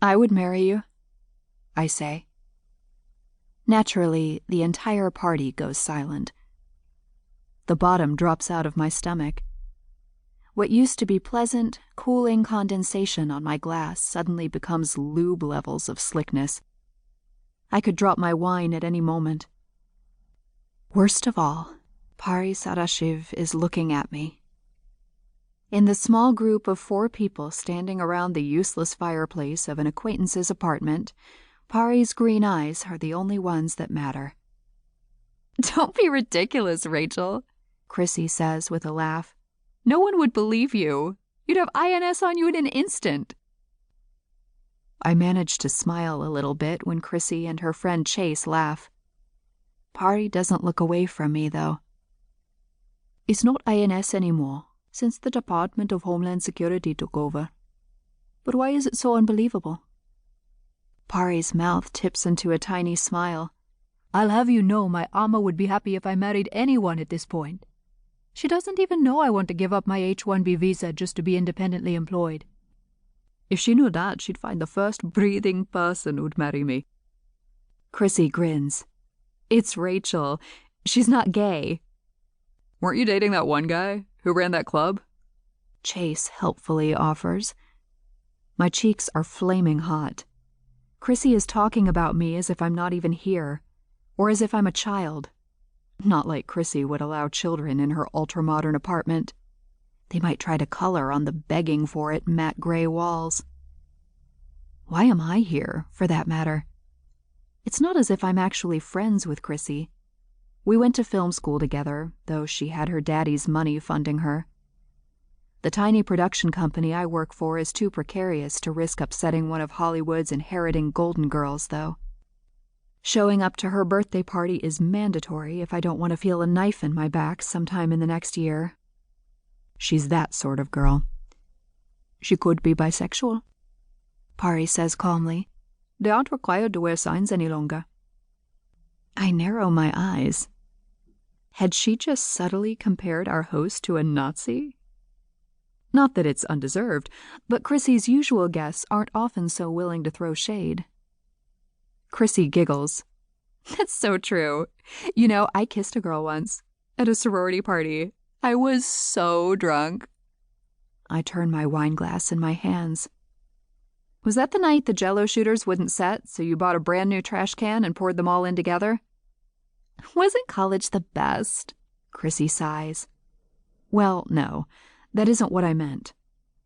I would marry you, I say. Naturally, the entire party goes silent. The bottom drops out of my stomach. What used to be pleasant, cooling condensation on my glass suddenly becomes lube levels of slickness. I could drop my wine at any moment. Worst of all, Pari Sadashiv is looking at me. In the small group of 4 people standing around the useless fireplace of an acquaintance's apartment, Pari's green eyes are the only ones that matter. "Don't be ridiculous, Rachel," Chrissy says with a laugh. "No one would believe you. You'd have INS on you in an instant." I manage to smile a little bit when Chrissy and her friend Chase laugh. Pari doesn't look away from me, though. "It's not INS anymore, since the Department of Homeland Security took over. But why is it so unbelievable?" Pari's mouth tips into a tiny smile. "I'll have you know my Amma would be happy if I married anyone at this point. She doesn't even know I want to give up my H-1B visa just to be independently employed. If she knew that, she'd find the first breathing person who'd marry me." Chrissy grins. "It's Rachel. She's not gay." "Weren't you dating that one guy who ran that club?" Chase helpfully offers. My cheeks are flaming hot. Chrissy is talking about me as if I'm not even here, or as if I'm a child. Not like Chrissy would allow children in her ultra-modern apartment. They might try to color on the begging for it matte gray walls. Why am I here, for that matter? It's not as if I'm actually friends with Chrissy. We went to film school together, though she had her daddy's money funding her. The tiny production company I work for is too precarious to risk upsetting one of Hollywood's inheriting golden girls, though. Showing up to her birthday party is mandatory if I don't want to feel a knife in my back sometime in the next year. She's that sort of girl. She could be bisexual, Pari says calmly. "They aren't required to wear signs any longer." I narrow my eyes. Had she just subtly compared our host to a Nazi? Not that it's undeserved, but Chrissy's usual guests aren't often so willing to throw shade. Chrissy giggles. "That's so true. You know, I kissed a girl once, at a sorority party. I was so drunk." I turn my wine glass in my hands. "Was that the night the Jell-O shooters wouldn't set, so you bought a brand new trash can and poured them all in together?" "Wasn't college the best?" Chrissy sighs. "Well, no. That isn't what I meant.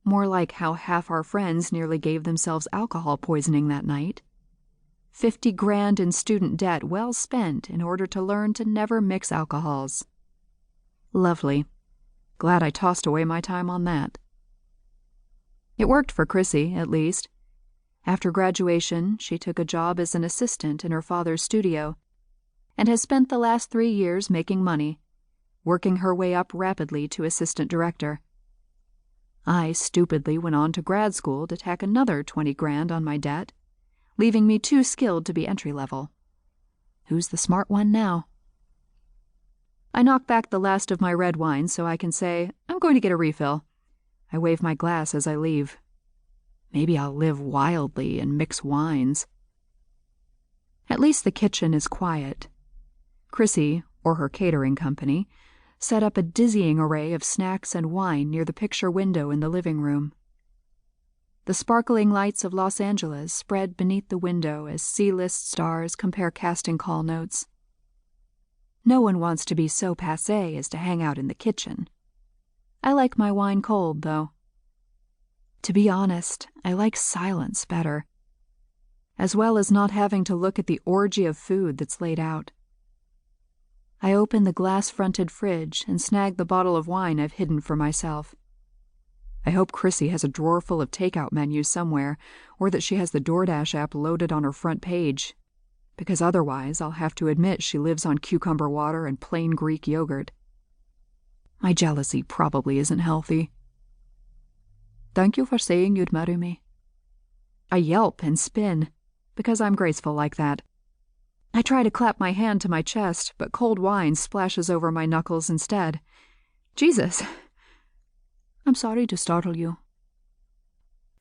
More like how half our friends nearly gave themselves alcohol poisoning that night. 50 grand in student debt well spent in order to learn to never mix alcohols. Lovely. Glad I tossed away my time on that." It worked for Chrissy, at least. After graduation, she took a job as an assistant in her father's studio, and has spent the last 3 years making money, working her way up rapidly to assistant director. I stupidly went on to grad school to tack another 20 grand on my debt, leaving me too skilled to be entry-level. Who's the smart one now? I knock back the last of my red wine so I can say, "I'm going to get a refill." I wave my glass as I leave. Maybe I'll live wildly and mix wines. At least the kitchen is quiet. Chrissy, or her catering company, set up a dizzying array of snacks and wine near the picture window in the living room. The sparkling lights of Los Angeles spread beneath the window as C-list stars compare casting call notes. No one wants to be so passé as to hang out in the kitchen. I like my wine cold, though. To be honest, I like silence better, as well as not having to look at the orgy of food that's laid out. I open the glass-fronted fridge and snag the bottle of wine I've hidden for myself. I hope Chrissy has a drawer full of takeout menus somewhere, or that she has the DoorDash app loaded on her front page, because otherwise I'll have to admit she lives on cucumber water and plain Greek yogurt. My jealousy probably isn't healthy. "Thank you for saying you'd marry me." I yelp and spin, because I'm graceful like that. I try to clap my hand to my chest, but cold wine splashes over my knuckles instead. Jesus! "I'm sorry to startle you."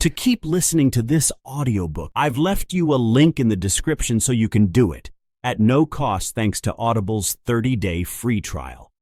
to keep listening to this audiobook. I've left you a link in the description so you can do it, at no cost thanks to Audible's 30-day free trial.